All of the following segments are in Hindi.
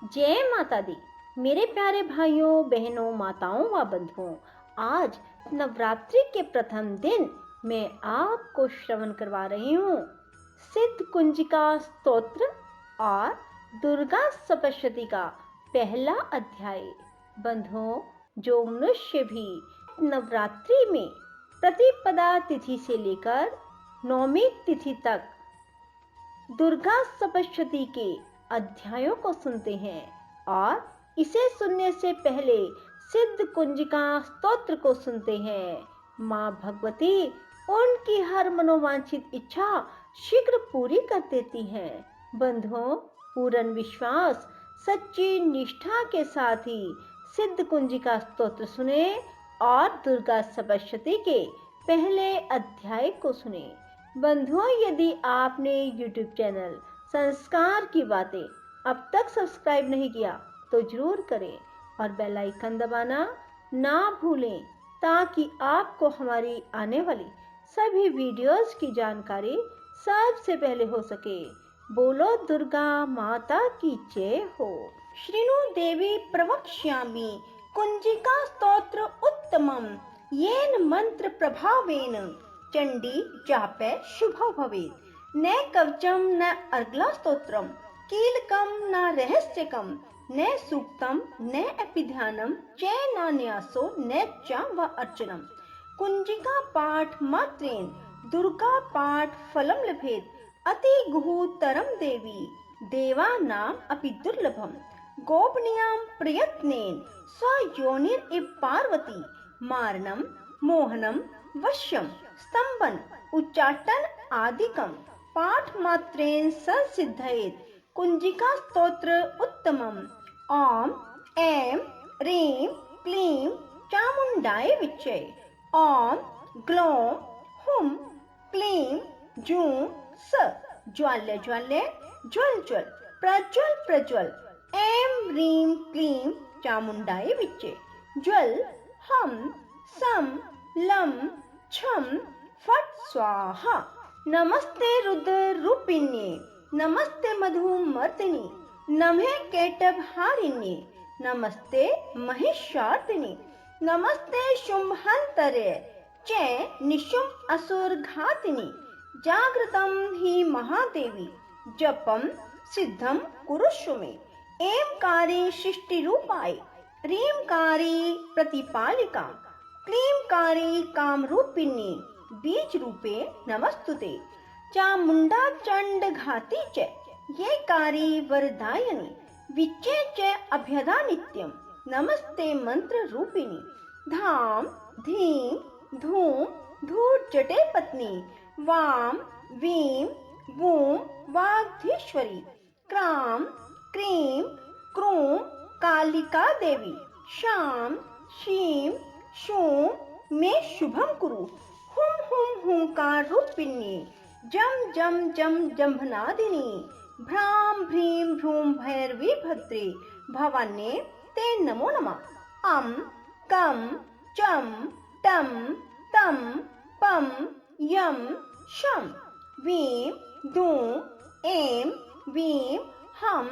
जय माता दी। मेरे प्यारे भाइयों बहनों माताओं व बंधुओं, आज नवरात्रि के प्रथम दिन मैं आपको श्रवण करवा रही हूँ सिद्ध कुंजिका स्तोत्र और दुर्गा सप्तशती का पहला अध्याय। बंधुओं, जो मनुष्य भी नवरात्रि में प्रतिपदा तिथि से लेकर नौमी तिथि तक दुर्गा सप्तशती के अध्यायों को सुनते हैं और इसे सुनने से पहले सिद्ध कुंजिका स्तोत्र को सुनते हैं, माँ भगवती उनकी हर मनोवांछित इच्छा शीघ्र पूरी कर देती हैं। बंधुओं, पूर्ण विश्वास सच्ची निष्ठा के साथ ही सिद्ध कुंजिका स्तोत्र सुने और दुर्गा सप्तशती के पहले अध्याय को सुने। बंधुओं, यदि आपने YouTube चैनल संस्कार की बातें अब तक सब्सक्राइब नहीं किया तो जरूर करें और बेल आइकन दबाना ना भूलें ताकि आपको हमारी आने वाली सभी वीडियोस की जानकारी सबसे पहले हो सके। बोलो दुर्गा माता की जय हो। श्रीनु देवी प्रवक्ष्यामि कुंजिका स्तोत्र उत्तमं येन मंत्र प्रभावेन चंडी जापे शुभो भवेत्। न कवचम न अर्गला स्तोत्रम कीलकम न रहस्यकम न सूक्तम न अपिध्यानम च न न्यासो न च व अर्चनम। कुंजिका पाठ मात्रेन दुर्गा पाठ फलम लभेत अति गुहुतरम देवी देवानाम अपि दुर्लभम। गोपनीयं प्रयत्नेन स्वयोनिर इव पार्वती मारणम मोहनम वश्यम स्तंभन उच्चाटन आदिकम पाठ मात्रेन संसिद्धयेत्। कुंजिका स्तोत्र उत्तमम। ओम ऐं ह्रीं क्लीं चामुंडाय विच्चे। ओम ग्लौं हुं क्लीं जूं स ज्वाल्य ज्वाल्य ज्वल ज्वल प्रज्वल प्रज्वल। ऐं ह्रीं क्लीं चामुंडाय विच्चे। ज्वल हम सम लं छम फट स्वाहा। नमस्ते रुद्र रूपिण्ये नमस्ते मधुमर्दिनी नमः केटभ हारिण्ये नमस्ते महिषार्दिनी नमस्ते शुंभहंतरे च निशुंभ असुर घातिनी। जागृतं हि महादेवी जपं सिद्धं कुरुष्व मे। ऐंकारी सृष्टि रूपाय ह्रींकारी प्रतिपालिका क्लींकारी काम रूपिणी बीज रूपे नमस्तुते। चामुंडा चंड घाती च ये कारी वरदायिनी विच्चे च अभ्यदा नित्यम नमस्ते मंत्र रूपिणी। धाम धीम धूम धूर जटे पत्नी वाम Vim वूम वाग्धीश्वरी cram cream क्रूम Kalika Devi शाम शीम शूं में शुभम कुरु। हुम हुम हुंकार रूपिणी जम जम जम जंभनादिनी भ्राम भ्रीम भ्रूम भैरवी भद्रे भवान्ये ते नमो नमः। अम कम चम टम तम पम यम शम वीम दूं ऐं वीं हम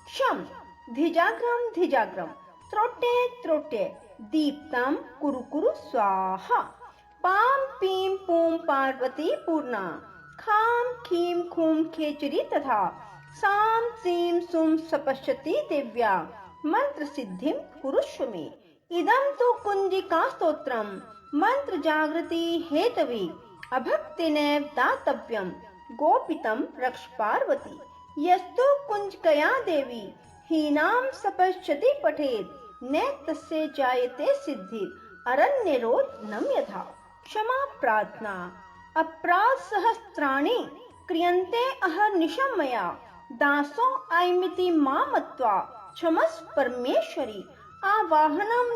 शम। धिजाग्रम धिजाग्रम त्रोटे त्रोटे दीप्तम कुरु कुरु स्वाहा। पाम पीम पूम पार्वती पूर्णा खाम खीम खूम खेचरी तथा साम सीम सुम सपश्यति दिव्या मंत्र सिद्धिम कुरुष्व मे। इदं तु कुंजिका स्तोत्रम मंत्र जागृति हेतवे अभक्तिनैव दातव्यम गोपितं रक्ष पार्वती। यस्तु कुंजकया देवी हीनां सपश्यति पठेत् न तस्य जायते सिद्धिर् अरण्यरोधनं यथा। क्षमा प्रार्थना अपराध सहस्राणि क्रियन्ते अहर्निशं मया दासो अयमिति मां मत्वा क्षमस्व परमेश्वरी। आवाहनं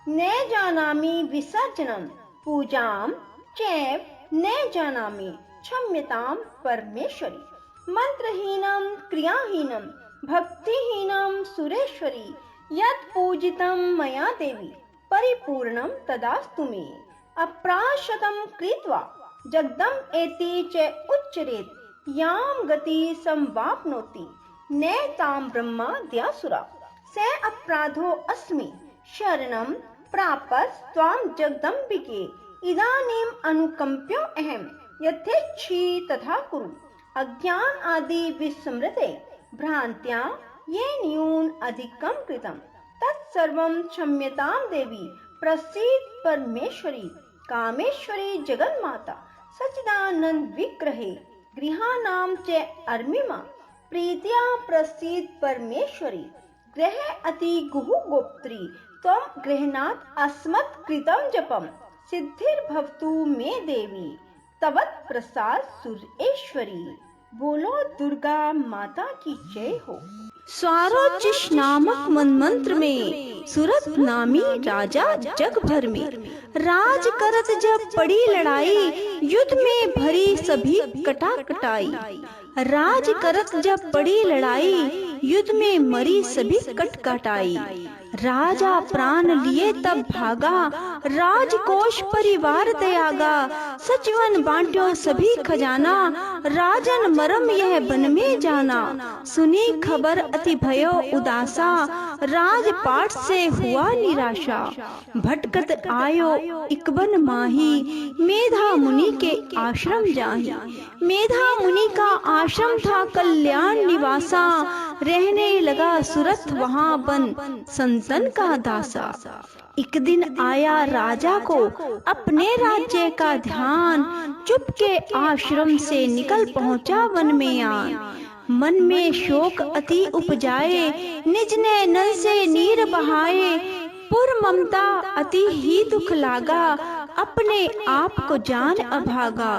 न जानामि विसर्जनं पूजां चैव न जानामि क्षम्यतां परमेश्वरी। मंत्रहीनं क्रियाहीनं भक्तिहीनं सुरेश्वरी यत् पूजितं मया देवी परिपूर्णं तदास्तु मे। अप्राशतं कृत्वा जगदम् एति च उच्चरेत् यां गति संवाप्नोति नैतां ब्रह्माद्यासुरा स अपराधो अस्मि शरणं प्रापस्त्वां जगदम्बिके इदानीम् अनुकम्प्यो अहं यथेच्छि तथा कुरु अज्ञान आदि विस्मृते भ्रान्त्या ये न्यून अधिकं कृतं तत्सर्वं क्षम्यतां देवी प्रसीद परमेश्वरी कामेश्वरी जगन्माता सच्चिदानंद विग्रहे गृहाणां च अर्मिमा प्रीत्या प्रसीद परमेश्वरी ग्रह अति गुहु गोप्त्री त्वं गृह्णात् अस्मत् कृतं जपं सिद्धिर्भवतु मे देवी तवत् प्रसाद सुरेश्वरी। बोलो दुर्गा माता की जय हो। स्वारोचिष नामक मंत्र में सूरत नामी राजा जग भर में राज करत जब पड़ी लड़ाई युद्ध में भरी सभी कटा कटाई। राज करत जब पड़ी लड़ाई युद्ध में मरी सभी कट कटाई। राजा प्राण लिए तब भागा राजकोष परिवार त्यागा। सचिवन बांट्यो सभी खजाना राजन मरम यह बन में जाना। सुनी खबर अति भयो उदासा राजपाट से हुआ निराशा। भटकत आयो इकबन माही मेधा मुनि के आश्रम जाही। मेधा मुनि का आश्रम था कल्याण निवासा रहने लगा सूरत वहाँ बन संतन का दासा। एक दिन आया राजा को अपने राज्य का ध्यान चुपके आश्रम से निकल पहुँचा वन में आन। मन में शोक अति उपजाए निज ने नल से नीर बहाए। पुर ममता अति ही दुख लागा अपने आप को जान अभागा।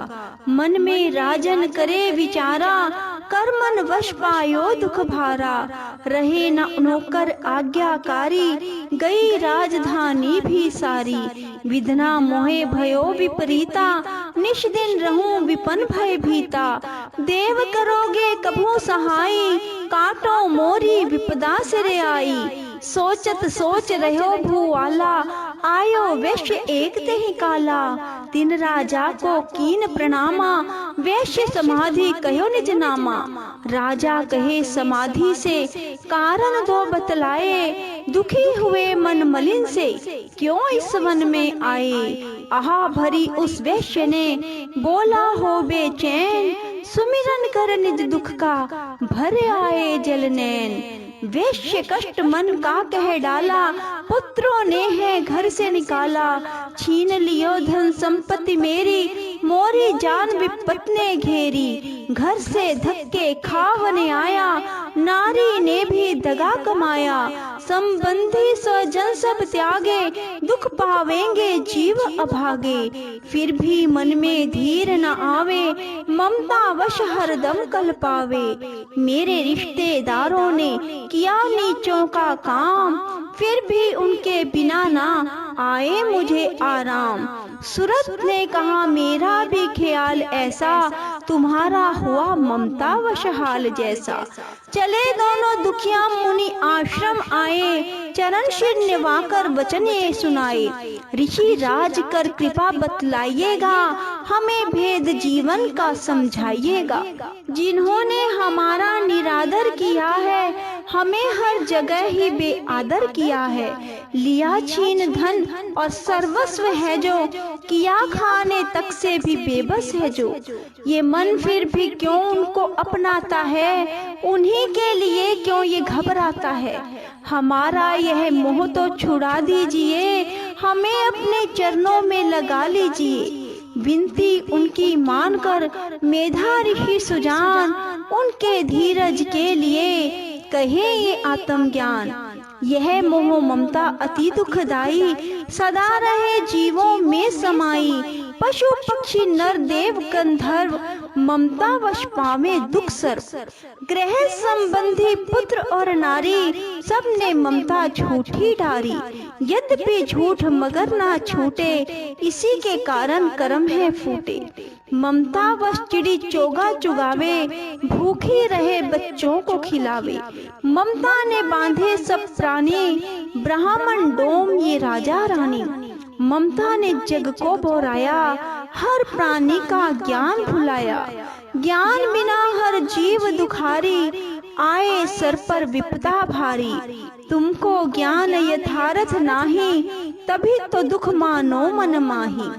मन में राजन करे विचारा कर्मन वश पायो दुख भारा। रहे न नौकर आज्ञाकारी गई राजधानी भी सारी। विधना मोहे भयो विपरीता निश दिन रहूं विपन भय भीता। देव करोगे कभू सहाई काटो मोरी विपदा सिरे आई। सोचत सोच रहो भूवाला आयो वैश्य एक ते ही काला। तीन राजा को कीन प्रणामा वैश्य समाधि कहो निज नामा। राजा कहे समाधि से कारण दो बतलाए। दुखी हुए मन मलिन से क्यों इस वन में आए। आहा भरी उस वैश्य ने बोला हो बेचैन। सुमिरन कर निज दुख का भर आए जल नैन। वैश्य कष्ट मन का कह डाला पुत्रों ने है घर से निकाला। छीन लियो धन संपत्ति मेरी मोरी जान विपत ने घेरी। घर से धक्के खावने आया नारी ने भी दगा कमाया। संबंधी स्वजन सब त्यागे दुख पावेंगे जीव अभागे। फिर भी मन में धीर न आवे ममता वश हरदम कल पावे। मेरे रिश्तेदारों ने किया नीचों का काम फिर भी उनके बिना ना आए मुझे आराम। सूरत ने कहा मेरा भी ख्याल ऐसा तुम्हारा हुआ ममता वश हाल जैसा। चले दोनों दुखिया मुनि आश्रम आए चरण शिर निवाकर वचन ये सुनाए। ऋषि राज कर कृपा बतलाइएगा हमें भेद जीवन का समझाइएगा। जिन्होंने हमारा निरादर किया है हमें हर जगह ही बेआदर किया है। लिया छीन धन और सर्वस्व है जो किया खाने तक से भी बेबस है जो। ये मन फिर भी क्यों उनको अपनाता है उन्हीं के लिए क्यों ये घबराता है। हमारा यह मोह तो छुड़ा दीजिए हमें अपने चरणों में लगा लीजिए। विनती उनकी मानकर मेधा ऋषि सुजान उनके धीरज के लिए कहे ये आत्मज्ञान। यह मोह ममता अति दुखदाई सदा रहे जीवों में समाई। पशु पक्षी नर देव गंधर्व ममता वश पावे दुख सर्व। ग्रह संबंधी पुत्र और नारी सब ने ममता झूठी डारी। यद्यपि झूठ मगर ना छूटे इसी के कारण कर्म है फूटे। ममता वश चिड़ी चोगा चुगावे भूखी रहे बच्चों को खिलावे। ममता ने बांधे सब प्राणी ब्राह्मण डोम ये राजा रानी। ममता ने जग को बोराया हर प्राणी का ज्ञान भुलाया। ज्ञान बिना हर जीव दुखारी आए सर पर विपदा भारी। तुमको ज्ञान यथार्थ नाही, तभी तो दुख मानो मन माही।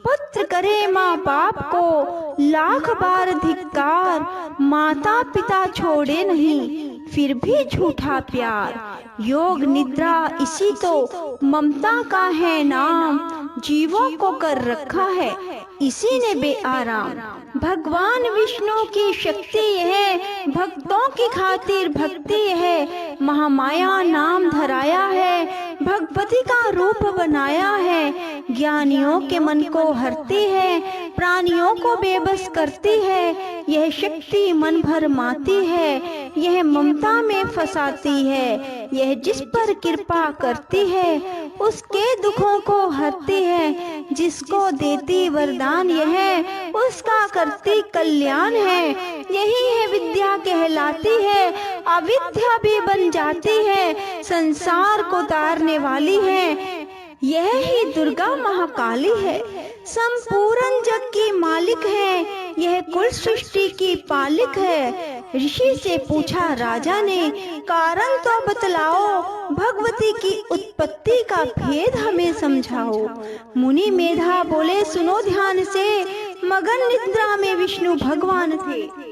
पुत्र करे माँ बाप को लाख बार धिक्कार, माता पिता छोड़े नहीं फिर भी झूठा प्यार। योग निद्रा इसी तो ममता का है नाम, जीवों को कर रखा है इसी ने बेआराम। भगवान विष्णु की शक्ति है, भक्तों की खातिर भक्ति है। महामाया नाम धराया है, भगवती का रूप बनाया है। ज्ञानियों के मन को हरती है, प्राणियों को बेबस करती है। यह शक्ति मन भर माती है, यह ममता में फंसाती है। यह जिस पर कृपा करती है, उसके दुखों को हरती है। जिसको देती वरदान यह, उसका करती कल्याण है। यही है विद्या कहलाती है, अविद्या भी बन जाती है। संसार को तारने वाली है, यह ही दुर्गा महाकाली है। संपूर्ण जग की मालिक है, यह कुल सृष्टि की पालिक है। ऋषि से पूछा राजा ने, कारण तो बतलाओ, भगवती की उत्पत्ति का भेद हमें समझाओ। मुनि मेधा बोले सुनो ध्यान से, मगन निद्रा में विष्णु भगवान थे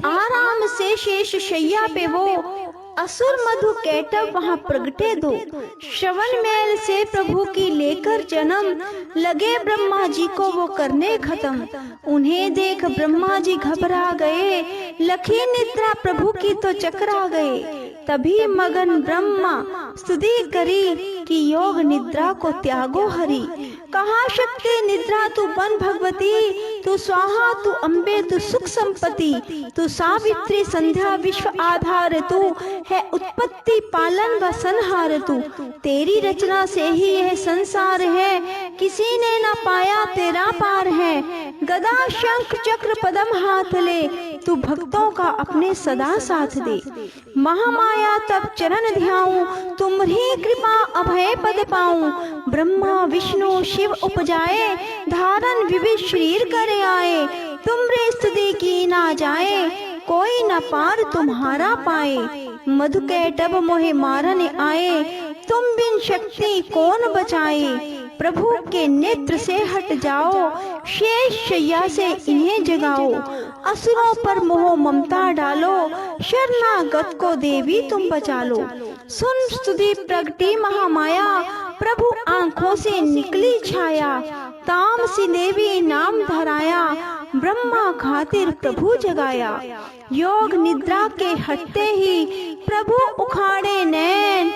आराम से शेष शैया पे वो। असुर मधु कैटव वहाँ प्रगटे दो, श्रवण मेल से प्रभु की लेकर जन्म। लगे ब्रह्मा जी को वो करने खत्म, उन्हें देख ब्रह्मा जी घबरा गए। लखी निद्रा प्रभु की तो चकरा गए। तभी मगन ब्रह्मा स्तुति करी कि योग निद्रा को त्यागो हरि। कहा शक्ति निद्रा तू बन भगवती, तू स्वाहा तू अम्बे तू सुख संपत्ति। तू सावित्री संध्या विश्व आधार, तू है उत्पत्ति पालन व संहार। तू तेरी रचना से ही यह संसार है, किसी ने न पाया तेरा पार है। गदा शंख चक्र पदम हाथ ले, तू भक्तों का अपने सदा साथ दे। महामाया तब चरण ध्याऊं, तुम्हारी कृपा अभय पद पाऊं। ब्रह्मा विष्णु शिव उपजाए, धारण विविध शरीर करे आए। तुमरे स्तुति की ना जाए, कोई न पार तुम्हारा पाए। मधु कैटभ मोहे मारने आए, तुम बिन शक्ति कौन बचाए। प्रभु के नेत्र से हट जाओ, शेष शैया से इन्हें जगाओ। असुरों पर मोह ममता डालो, शरणागत को देवी तुम बचा लो। सुन स्तुति प्रगटी महामाया, प्रभु आंखों से निकली छाया। तामसी देवी नाम धराया, ब्रह्मा खातिर प्रभु जगाया। योग निद्रा के हटते ही प्रभु उखाड़े नैन।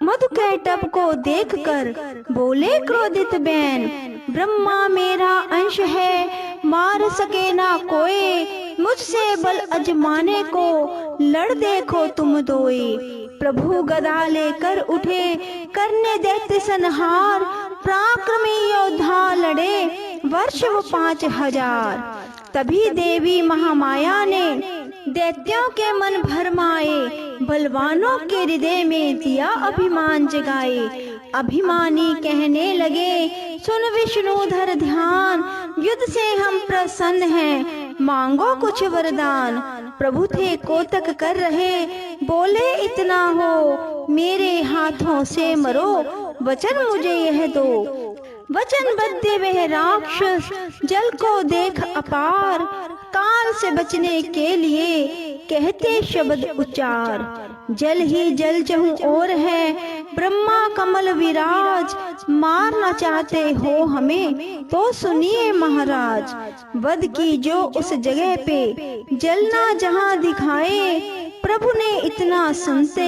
मधु कैटभ को देखकर बोले क्रोधित बैन, ब्रह्मा मेरा अंश है, मार सके ना कोई। मुझसे बल अजमाने को लड़ देखो तुम दोए। प्रभु गदा लेकर उठे, करने दैत्य संहार। पराक्रमी योद्धा लड़े, वर्ष वो 5000। तभी देवी महामाया ने दैत्यों के मन भरमाए, बलवानों के हृदय में दिया अभिमान जगाए। अभिमानी कहने लगे, सुन विष्णुधर ध्यान, युद्ध से हम प्रसन्न हैं, मांगो कुछ वरदान। प्रभु थे कोतक कर रहे, बोले इतना हो, मेरे हाथों से मरो, वचन मुझे यह दो। वचनबद्ध वह राक्षस, जल को देख अपार। काल से बचने के लिए कहते शब्द उच्चार। जल ही जल जहूं और है, ब्रह्मा कमल विराज। मारना चाहते हो हमें तो सुनिए महाराज। वध की जो उस जगह पे, जलना जहां दिखाए। प्रभु ने इतना सुनते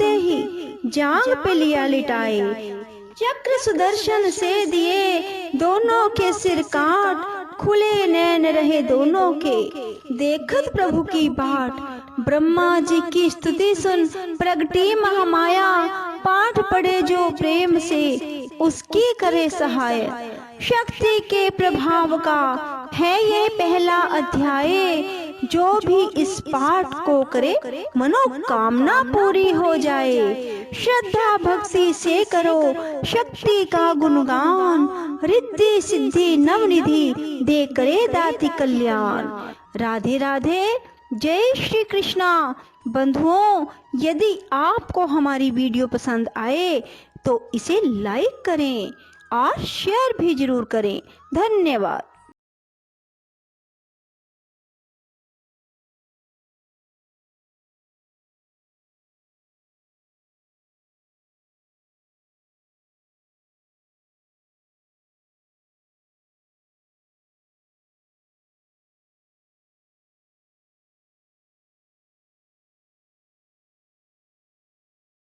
ही जांग पे लिया लिटाए। चक्र सुदर्शन से दिए, दोनों के सिर काट। खुले नैन रहे दोनों के, देखत प्रभु की बाट। ब्रह्मा जी की स्तुति सुन प्रगटी महामाया। पाठ पढ़े जो प्रेम से, उसकी करे सहाय। शक्ति के प्रभाव का है ये पहला अध्याय। जो भी इस पाठ को करे, मनोकामना पूरी हो जाए। श्रद्धा भक्ति से करो शक्ति का गुणगान। रिद्धि सिद्धि नवनिधि दे करे दाति कल्याण। राधे राधे, जय श्री कृष्णा। बंधुओं, यदि आपको हमारी वीडियो पसंद आए तो इसे लाइक करें और शेयर भी जरूर करें। धन्यवाद।